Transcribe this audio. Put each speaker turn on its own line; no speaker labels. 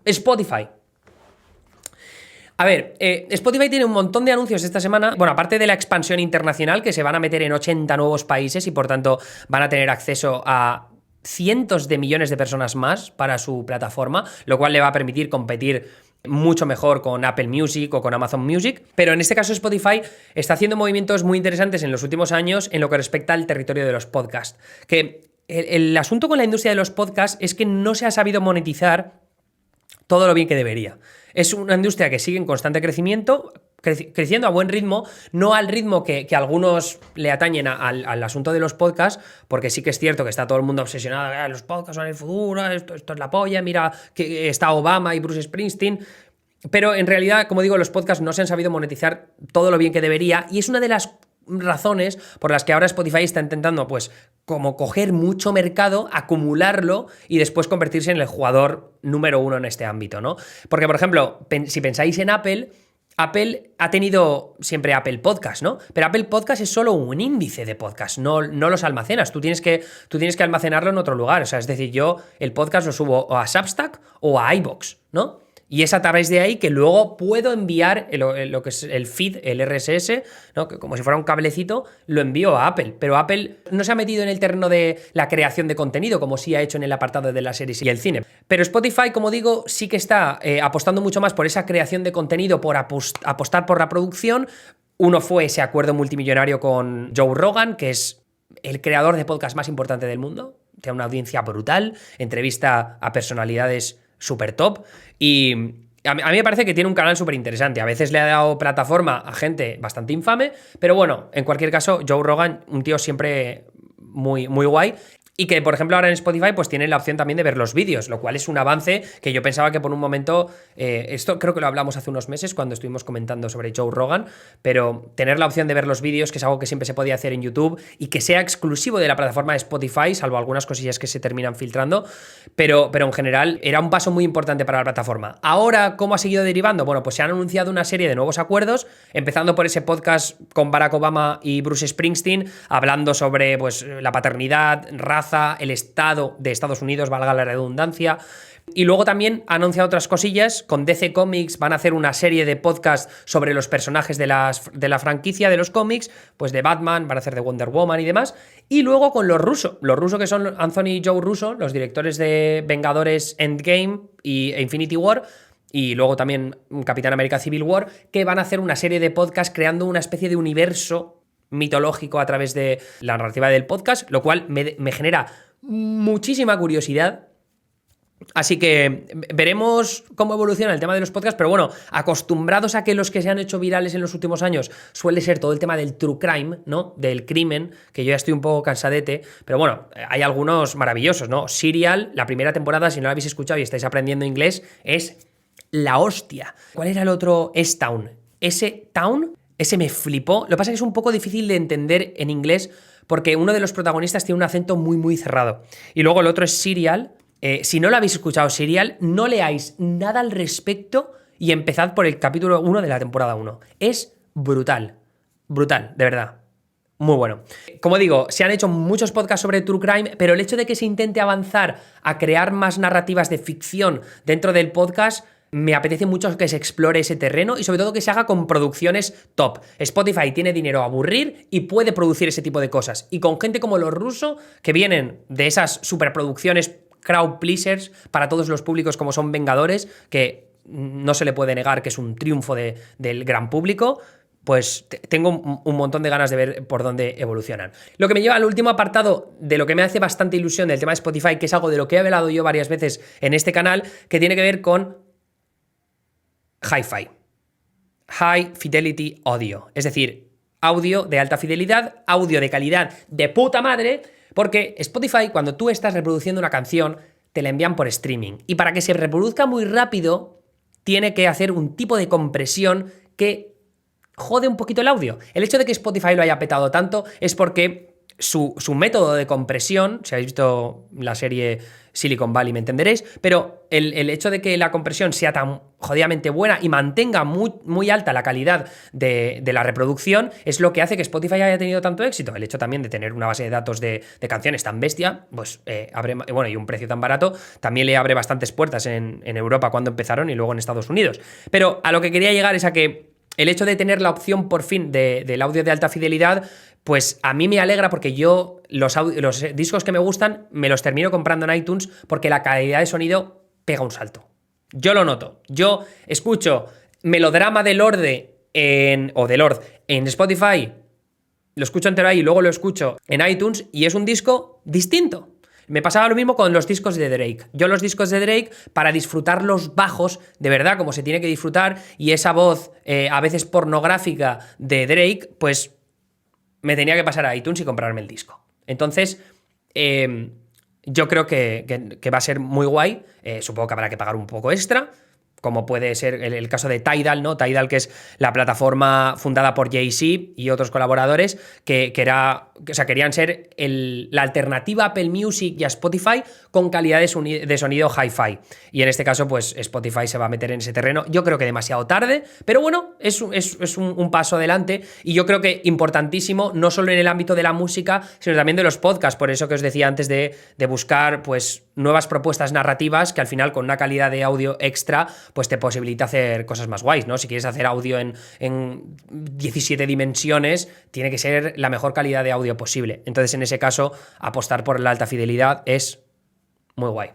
Spotify. A ver, Spotify tiene un montón de anuncios esta semana. Bueno, aparte de la expansión internacional, que se van a meter en 80 nuevos países y por tanto van a tener acceso a cientos de millones de personas más para su plataforma, lo cual le va a permitir competir mucho mejor con Apple Music o con Amazon Music. Pero en este caso Spotify está haciendo movimientos muy interesantes en los últimos años en lo que respecta al territorio de los podcasts. Que el asunto con la industria de los podcasts es que no se ha sabido monetizar todo lo bien que debería. Es una industria que sigue en constante crecimiento, creciendo a buen ritmo, no al ritmo que algunos le atañen al asunto de los podcasts, porque sí que es cierto que está todo el mundo obsesionado, los podcasts son el futuro, esto es la polla, mira que está Obama y Bruce Springsteen. Pero en realidad, como digo, los podcasts no se han sabido monetizar todo lo bien que debería, y es una de las razones por las que ahora Spotify está intentando, pues, como coger mucho mercado, acumularlo y después convertirse en el jugador número uno en este ámbito, ¿no? Porque, por ejemplo, si pensáis en Apple ha tenido siempre Apple Podcast, ¿no? Pero Apple Podcast es solo un índice de podcast, no los almacenas. Tú tienes que almacenarlo en otro lugar. O sea, es decir, yo el podcast lo subo o a Substack o a iVoox, ¿no? Y es a través de ahí que luego puedo enviar lo que es el feed, el RSS, ¿no? Que como si fuera un cablecito, lo envío a Apple. Pero Apple no se ha metido en el terreno de la creación de contenido, como sí ha hecho en el apartado de las series y el cine. Pero Spotify, como digo, sí que está apostando mucho más por esa creación de contenido, por apostar por la producción. Uno fue ese acuerdo multimillonario con Joe Rogan, que es el creador de podcast más importante del mundo. Tiene una audiencia brutal, entrevista a personalidades súper top, y a mí me parece que tiene un canal súper interesante. A veces le ha dado plataforma a gente bastante infame, pero bueno, en cualquier caso, Joe Rogan, un tío siempre muy, muy guay. Y que, por ejemplo, ahora en Spotify pues tienen la opción también de ver los vídeos, lo cual es un avance que yo pensaba que por un momento, esto creo que lo hablamos hace unos meses cuando estuvimos comentando sobre Joe Rogan, pero tener la opción de ver los vídeos, que es algo que siempre se podía hacer en YouTube y que sea exclusivo de la plataforma de Spotify, salvo algunas cosillas que se terminan filtrando, pero en general era un paso muy importante para la plataforma. Ahora, ¿cómo ha seguido derivando? Bueno, pues se han anunciado una serie de nuevos acuerdos, empezando por ese podcast con Barack Obama y Bruce Springsteen, hablando sobre, pues, la paternidad, raza, el Estado de Estados Unidos, valga la redundancia. Y luego también ha anunciado otras cosillas. Con DC Comics van a hacer una serie de podcasts sobre los personajes de la franquicia de los cómics, pues de Batman, van a hacer de Wonder Woman y demás. Y luego con los rusos que son Anthony y Joe Russo, los directores de Vengadores Endgame e Infinity War, y luego también Capitán América Civil War, que van a hacer una serie de podcasts creando una especie de universo mitológico a través de la narrativa del podcast, lo cual me genera muchísima curiosidad. Así que veremos cómo evoluciona el tema de los podcasts, pero bueno, acostumbrados a que los que se han hecho virales en los últimos años suele ser todo el tema del true crime, ¿no? Del crimen, que yo ya estoy un poco cansadete, pero bueno, hay algunos maravillosos, ¿no? Serial, la primera temporada, si no la habéis escuchado y estáis aprendiendo inglés, es la hostia. ¿Cuál era el otro? S-Town. S-Town. Ese me flipó. Lo que pasa es que es un poco difícil de entender en inglés porque uno de los protagonistas tiene un acento muy, muy cerrado. Y luego el otro es Serial. Si no lo habéis escuchado, Serial, no leáis nada al respecto y empezad por el capítulo 1 de la temporada 1. Es brutal. Brutal, de verdad. Muy bueno. Como digo, se han hecho muchos podcasts sobre True Crime, pero el hecho de que se intente avanzar a crear más narrativas de ficción dentro del podcast, me apetece mucho que se explore ese terreno y sobre todo que se haga con producciones top. Spotify tiene dinero a aburrir y puede producir ese tipo de cosas. Y con gente como los rusos, que vienen de esas superproducciones crowd pleasers para todos los públicos como son Vengadores, que no se le puede negar que es un triunfo del gran público, pues tengo un montón de ganas de ver por dónde evolucionan. Lo que me lleva al último apartado de lo que me hace bastante ilusión del tema de Spotify, que es algo de lo que he hablado yo varias veces en este canal, que tiene que ver con Hi-Fi, High Fidelity Audio, es decir, audio de alta fidelidad, audio de calidad de puta madre, porque Spotify, cuando tú estás reproduciendo una canción, te la envían por streaming, y para que se reproduzca muy rápido, tiene que hacer un tipo de compresión que jode un poquito el audio. El hecho de que Spotify lo haya petado tanto es porque su método de compresión, si habéis visto la serie Silicon Valley me entenderéis, pero el hecho de que la compresión sea tan jodidamente buena y mantenga muy, muy alta la calidad de la reproducción es lo que hace que Spotify haya tenido tanto éxito. El hecho también de tener una base de datos de canciones tan bestia, pues abre, bueno, y un precio tan barato, también le abre bastantes puertas en Europa cuando empezaron y luego en Estados Unidos. Pero a lo que quería llegar es a que el hecho de tener la opción por fin del audio de alta fidelidad, pues a mí me alegra porque yo los discos que me gustan me los termino comprando en iTunes porque la calidad de sonido pega un salto. Yo lo noto. Yo escucho Melodrama de Lorde de Lord en Spotify, lo escucho entero ahí y luego lo escucho en iTunes y es un disco distinto. Me pasaba lo mismo con los discos de Drake. Yo los discos de Drake, para disfrutar los bajos, de verdad, como se tiene que disfrutar, y esa voz a veces pornográfica de Drake, pues me tenía que pasar a iTunes y comprarme el disco. Entonces, yo creo que va a ser muy guay. Supongo que habrá que pagar un poco extra, como puede ser el caso de Tidal, ¿no? Tidal, que es la plataforma fundada por Jay-Z y otros colaboradores, que querían ser la alternativa a Apple Music y a Spotify con calidad de sonido hi-fi. Y en este caso, pues Spotify se va a meter en ese terreno. Yo creo que demasiado tarde, pero bueno, es un paso adelante y yo creo que importantísimo, no solo en el ámbito de la música, sino también de los podcasts. Por eso que os decía antes de buscar, pues, nuevas propuestas narrativas que al final con una calidad de audio extra pues te posibilita hacer cosas más guays, ¿no? Si quieres hacer audio en 17 dimensiones, tiene que ser la mejor calidad de audio posible. Entonces, en ese caso, apostar por la alta fidelidad es muy guay.